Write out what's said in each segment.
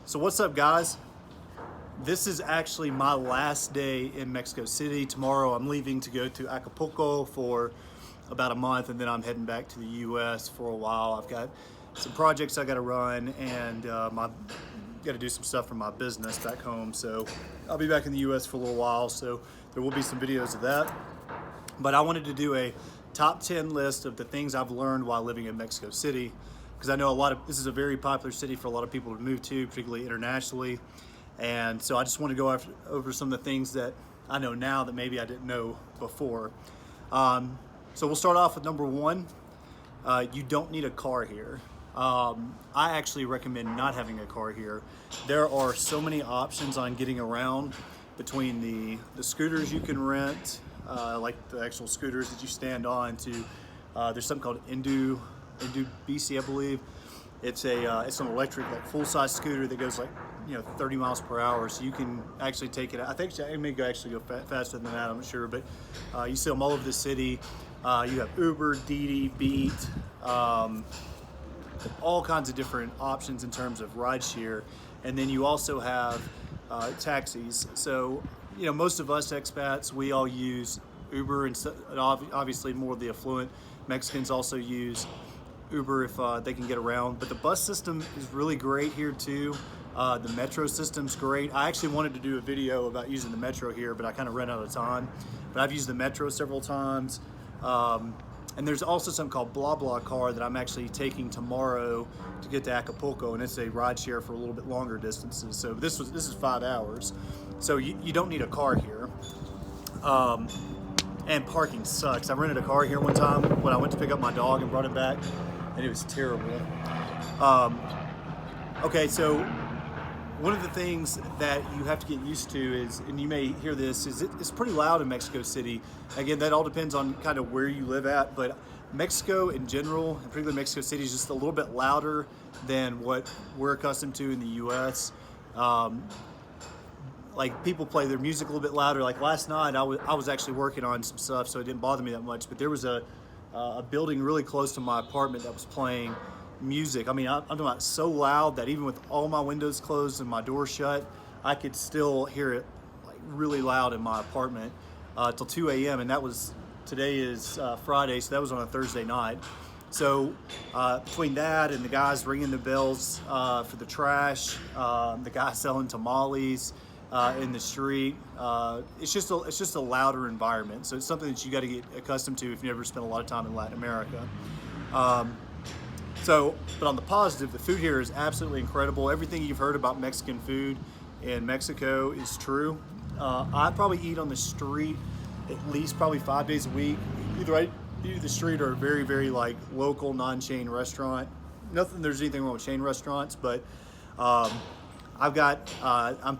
So what's up, guys? This is actually my last day in Mexico City. Tomorrow I'm leaving to go to Acapulco for about a month, and then I'm heading back to the US for a while. I've got some projects I gotta run, and gotta do some stuff for my business back home. So I'll be back in the US for a little while, so there will be some videos of that. But I wanted to do a top 10 list of the things I've learned while living in Mexico City, because I know this is a very popular city for a lot of people to move to, particularly internationally. And so I just want to go over some of the things that I know now that maybe I didn't know before. So we'll start off with number one. You don't need a car here. I actually recommend not having a car here. There are so many options on getting around, between the scooters you can rent, like the actual scooters that you stand on, to there's something called Indu BC, I believe. It's an electric, like, full-size scooter that goes 30 miles per hour. So you can actually take it. I think it may actually go faster than that. I'm not sure, but you see them all over the city. You have Uber, Didi, Beat, all kinds of different options in terms of rideshare, and then you also have taxis. So most of us expats, we all use Uber, and obviously more of the affluent Mexicans also use Uber if they can get around. But the bus system is really great here too. The metro system's great. I actually wanted to do a video about using the metro here, but I kind of ran out of time. But I've used the metro several times. And there's also something called BlaBlaCar that I'm actually taking tomorrow to get to Acapulco, and it's a ride share for a little bit longer distances. So this is 5 hours. So you don't need a car here. And parking sucks. I rented a car here one time when I went to pick up my dog and brought it back, and it was terrible. Okay, so one of the things that you have to get used to is, and you may hear this, is it's pretty loud in Mexico City. Again, that all depends on kind of where you live at, but Mexico in general, and particularly Mexico City, is just a little bit louder than what we're accustomed to in the US. Like, people play their music a little bit louder. Like last night, I was actually working on some stuff, so it didn't bother me that much, but there was a building really close to my apartment that was playing music. I mean, I'm talking about so loud that even with all my windows closed and my door shut, I could still hear it, like, really loud in my apartment till 2 a.m. And today is Friday, so that was on a Thursday night. So between that and the guys ringing the bells for the trash, the guy selling tamales in the street, it's just a louder environment. So it's something that you got to get accustomed to if you never spent a lot of time in Latin America. But on the positive, the food here is absolutely incredible. Everything you've heard about Mexican food in Mexico is true. I probably eat on the street at least probably 5 days a week. Either the street or a very, very local non-chain restaurant. There's anything wrong with chain restaurants, but I'm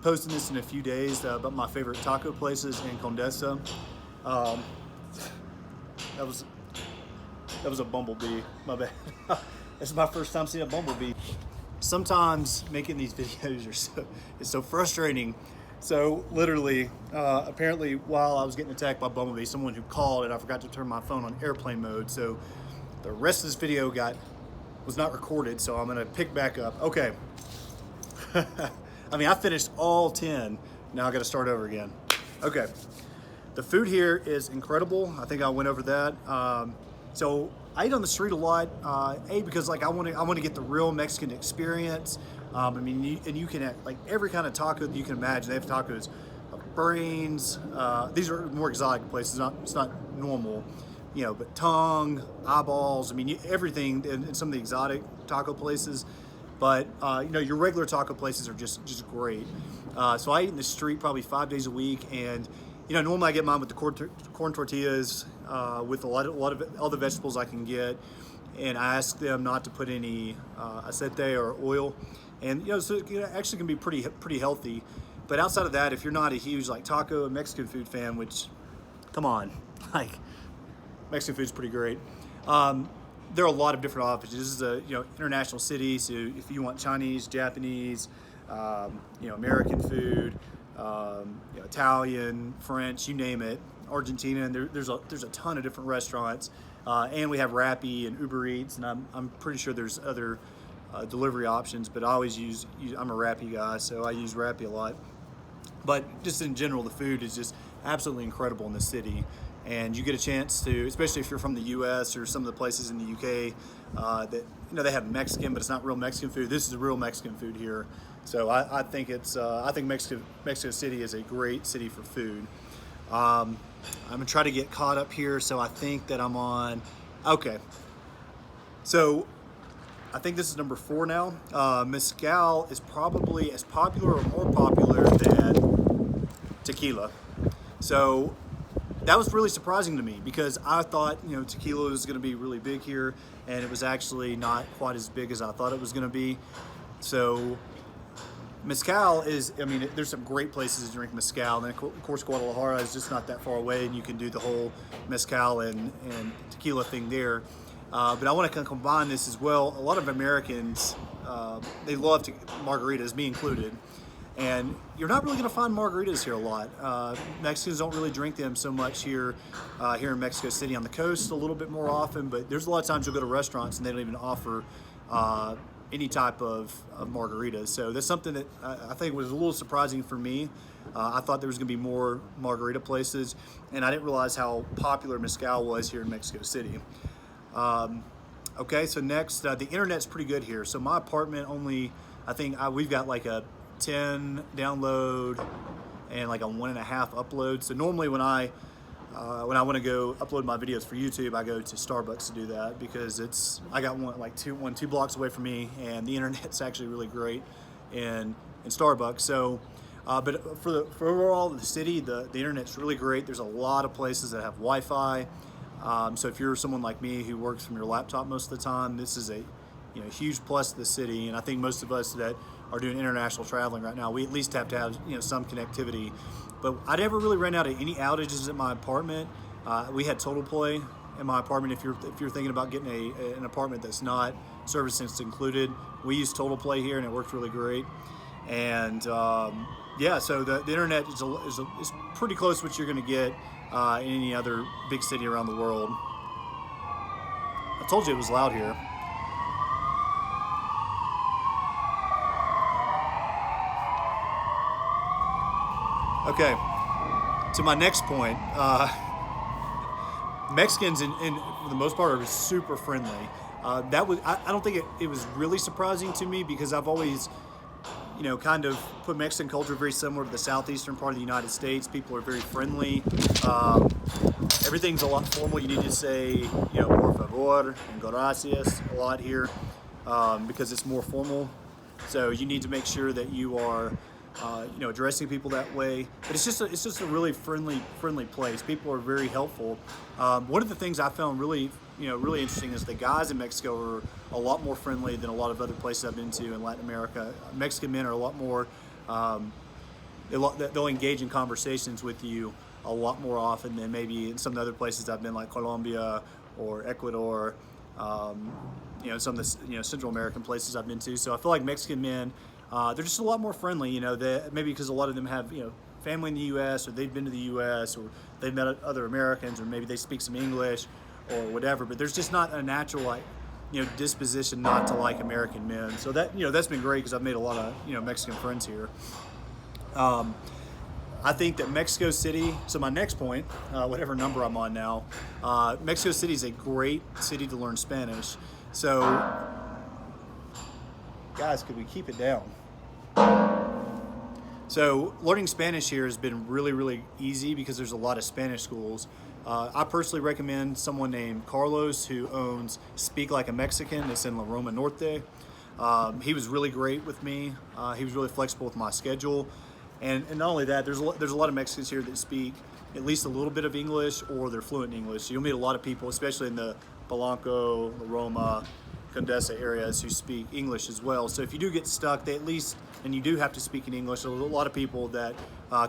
posting this in a few days about my favorite taco places in Condesa. That was a bumblebee, my bad. This is my first time seeing a bumblebee. Sometimes making these videos is so frustrating. So literally, apparently while I was getting attacked by bumblebee, someone who called, and I forgot to turn my phone on airplane mode. So the rest of this video was not recorded, so I'm gonna pick back up. Okay. I mean, I finished all 10. Now I gotta start over again. Okay. The food here is incredible. I think I went over that. So I eat on the street a lot, because I want to get the real Mexican experience. I mean, you can have every kind of taco that you can imagine. They have tacos of brains. These are more exotic places. It's not normal, but tongue, eyeballs. I mean, everything in some of the exotic taco places. But your regular taco places are just great. So I eat in the street probably 5 days a week, and normally I get mine with the corn tortillas, with a lot of all the vegetables I can get, and I ask them not to put any aceite or oil, and so it actually can be pretty healthy. But outside of that, if you're not a huge taco and Mexican food fan, which, come on, Mexican food's pretty great. There are a lot of different options. This is a international city, so if you want Chinese, Japanese, American food, Italian, French, you name it, Argentina, and there's a ton of different restaurants, and we have Rappi and Uber Eats, and I'm pretty sure there's other delivery options, but I always use, I'm a Rappi guy, so I use Rappi a lot. But just in general, the food is just absolutely incredible in the city. And you get a chance to, especially if you're from the U.S. or some of the places in the U.K. That they have Mexican, but it's not real Mexican food. This is real Mexican food here. So I think Mexico City is a great city for food. I'm gonna try to get caught up here. So I think that I'm on. Okay. So I think this is number 4 now. MEZCAL is probably as popular or more popular than tequila. So that was really surprising to me because I thought, tequila was going to be really big here, and it was actually not quite as big as I thought it was going to be. So MEZCAL is, there's some great places to drink MEZCAL, and of course Guadalajara is just not that far away, and you can do the whole MEZCAL and tequila thing there. But I want to combine this as well. A lot of Americans, they love margaritas, me included. And you're not really going to find margaritas here a lot. Mexicans don't really drink them so much here in Mexico City. On the coast a little bit more often, but there's a lot of times you'll go to restaurants and they don't even offer any type of margaritas. So that's something that I think was a little surprising for me. I thought there was going to be more margarita places, and I didn't realize how popular MEZCAL was here in Mexico City. Okay, so next, the internet's pretty good here. So my apartment we've got like a 10 download and like a 1.5 upload. So normally when I want to go upload my videos for YouTube, I go to Starbucks to do that because I got one 2 blocks away from me, and the internet's actually really great in Starbucks. So, but for overall the city, the internet's really great. There's a lot of places that have Wi-Fi. So if you're someone like me who works from your laptop most of the time, this is a huge plus to the city. And I think most of us that are doing international traveling right now, we at least have to have some connectivity. But I never really ran out of any outages at my apartment. We had Total Play in my apartment. If you're thinking about getting an apartment that's not service included, we use Total Play here, and it worked really great. And yeah, so the internet is pretty close to what you're going to get in any other big city around the world. I told you it was loud here. Okay, to my next point, Mexicans for the most part are super friendly. I don't think it was really surprising to me because I've always kind of put Mexican culture very similar to the southeastern part of the United States. People are very friendly. Everything's a lot formal. You need to say, por favor and gracias a lot here because it's more formal. So you need to make sure that you are, addressing people that way. But it's just a really friendly place. People are very helpful. One of the things I found really interesting is the guys in Mexico are a lot more friendly than a lot of other places I've been to in Latin America. Mexican men are a lot more, they'll engage in conversations with you a lot more often than maybe in some of the other places I've been, like Colombia or Ecuador, some of the Central American places I've been to. So I feel like Mexican men, they're just a lot more friendly, maybe because a lot of them have, family in the U.S. or they've been to the U.S. or they've met other Americans or maybe they speak some English or whatever, but there's just not a natural disposition not to like American men. So that that's been great because I've made a lot of Mexican friends here. I think that Mexico City. So my next point, whatever number I'm on now, Mexico City is a great city to learn Spanish. So guys, could we keep it down? So learning Spanish here has been really easy because there's a lot of Spanish schools. I personally recommend someone named Carlos who owns Speak Like a Mexican. It's in La Roma Norte. He was really great with me. He was really flexible with my schedule. And not only that, there's a lot of Mexicans here that speak at least a little bit of English or they're fluent in English. So you'll meet a lot of people, especially in the Polanco, La Roma, Condesa areas who speak English as well. So if you do get stuck, and you do have to speak in English, there's a lot of people that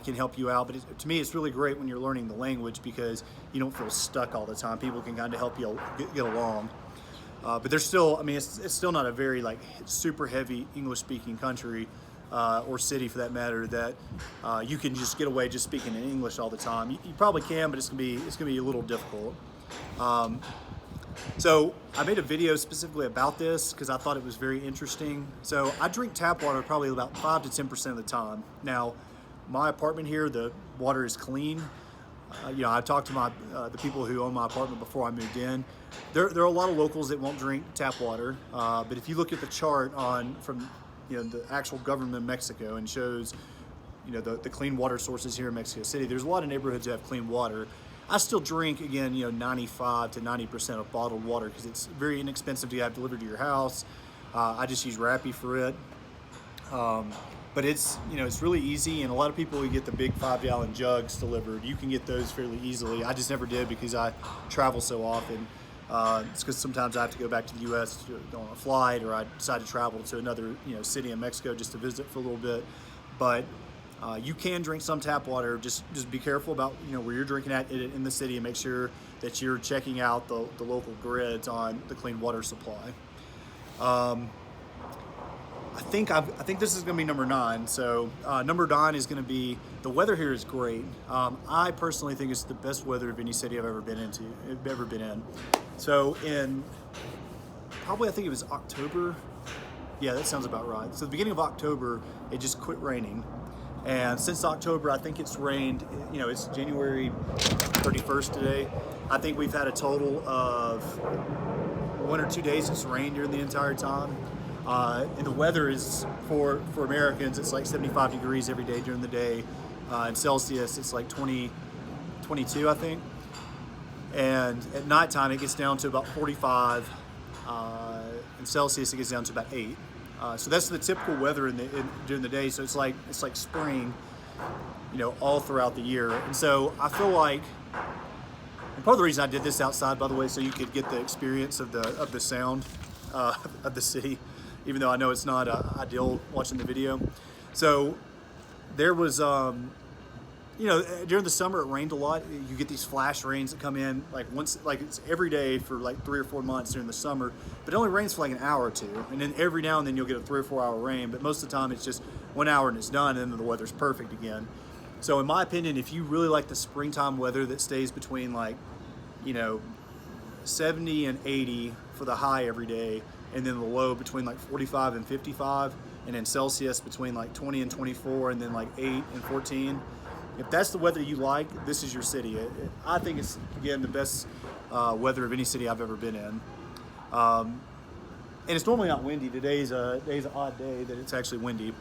can help you out. But to me, it's really great when you're learning the language because you don't feel stuck all the time. People can kind of help you get along. But there's still, it's still not a very super heavy English-speaking country or city for that matter that you can just get away just speaking in English all the time. You probably can, but it's gonna be a little difficult. So I made a video specifically about this because I thought it was very interesting. So I drink tap water probably about 5 to 10% of the time. Now, my apartment here, the water is clean. You know, I talked to the people who own my apartment before I moved in. There are a lot of locals that won't drink tap water, but if you look at the chart from the actual government of Mexico, and shows the clean water sources here in Mexico City, there's a lot of neighborhoods that have clean water. I still drink, again, 95 to 90% of bottled water because it's very inexpensive to have delivered to your house. I just use Rappi for it. But it's really easy, and a lot of people who get the big 5-gallon jugs delivered, you can get those fairly easily. I just never did because I travel so often. It's because sometimes I have to go back to the U.S. on a flight, or I decide to travel to another city in Mexico just to visit for a little bit. But you can drink some tap water. Just be careful about where you're drinking at in the city, and make sure that you're checking out the local grids on the clean water supply. I think this is going to be number 9. So number 9 is going to be, the weather here is great. I personally think it's the best weather of any city I've ever been in. So in probably, I think it was October. Yeah, that sounds about right. So the beginning of October, it just quit raining. And since October, I think it's rained, it's January 31st today. I think we've had a total of 1 or 2 days it's rained during the entire time. And the weather is, for Americans, it's like 75 degrees every day during the day. In Celsius, it's like 22, I think. And at nighttime, it gets down to about 45. In Celsius, it gets down to about 8. So that's the typical weather during the day. So it's like spring, all throughout the year. And so I feel like, and part of the reason I did this outside, by the way, so you could get the experience of the sound of the city, even though I know it's not ideal watching the video. So there was, during the summer it rained a lot. You get these flash rains that come in it's every day for like 3 or 4 months during the summer, but it only rains for like an hour or two. And then every now and then you'll get a 3 or 4 hour rain, but most of the time it's just 1 hour and it's done, and then the weather's perfect again. So in my opinion, if you really like the springtime weather that stays between 70 and 80 for the high every day, and then the low between 45 and 55, and in Celsius between 20 and 24, and then 8 and 14. If that's the weather you like, this is your city. I think it's, again, the best weather of any city I've ever been in. And it's normally not windy. Today's an odd day that it's actually windy.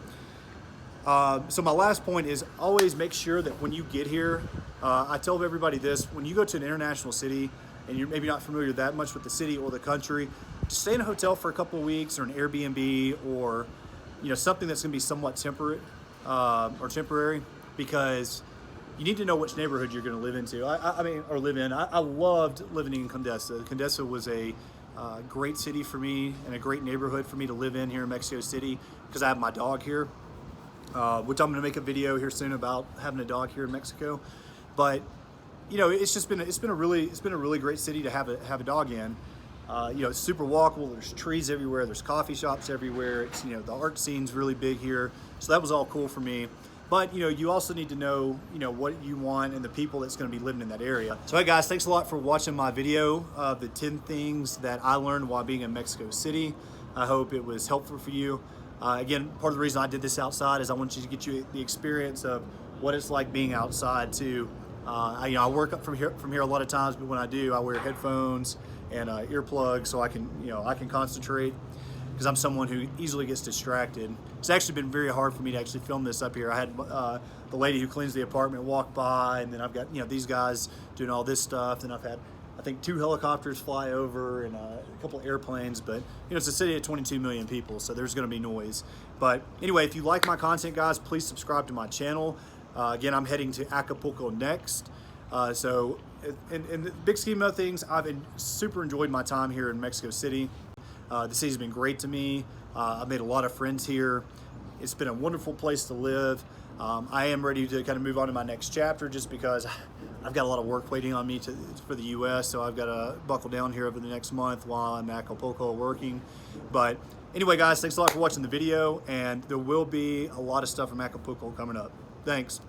So my last point is, always make sure that when you get here, I tell everybody this: when you go to an international city and you're maybe not familiar that much with the city or the country, just stay in a hotel for a couple of weeks, or an Airbnb, or something that's going to be somewhat temporary, because you need to know which neighborhood you're going to live into. I loved living in Condesa. Condesa was a great city for me, and a great neighborhood for me to live in here in Mexico City, because I have my dog here, which I'm going to make a video here soon about having a dog here in Mexico. But it's been a really great city to have a dog in. It's super walkable. There's trees everywhere. There's coffee shops everywhere. It's the art scene's really big here, so that was all cool for me. But you also need to know what you want and the people that's going to be living in that area. So hey guys, thanks a lot for watching my video of the 10 things that I learned while being in Mexico City. I hope it was helpful for you. Again, part of the reason I did this outside is I want you to get the experience of what it's like being outside too. I work up from here a lot of times, but when I do, I wear headphones and earplugs so I can concentrate, because I'm someone who easily gets distracted. It's actually been very hard for me to actually film this up here. I had the lady who cleans the apartment walk by, and then I've got these guys doing all this stuff, and I've had, I think, 2 helicopters fly over and a couple airplanes. But it's a city of 22 million people, so there's going to be noise. But anyway, if you like my content, guys, please subscribe to my channel. Again, I'm heading to Acapulco next. So in the big scheme of things, I've super enjoyed my time here in Mexico City. The city's been great to me. I've made a lot of friends here. It's been a wonderful place to live. I am ready to kind of move on to my next chapter, just because I've got a lot of work waiting on me for the U.S., so I've got to buckle down here over the next month while I'm at Acapulco working. But anyway, guys, thanks a lot for watching the video, and there will be a lot of stuff from Acapulco coming up. Thanks.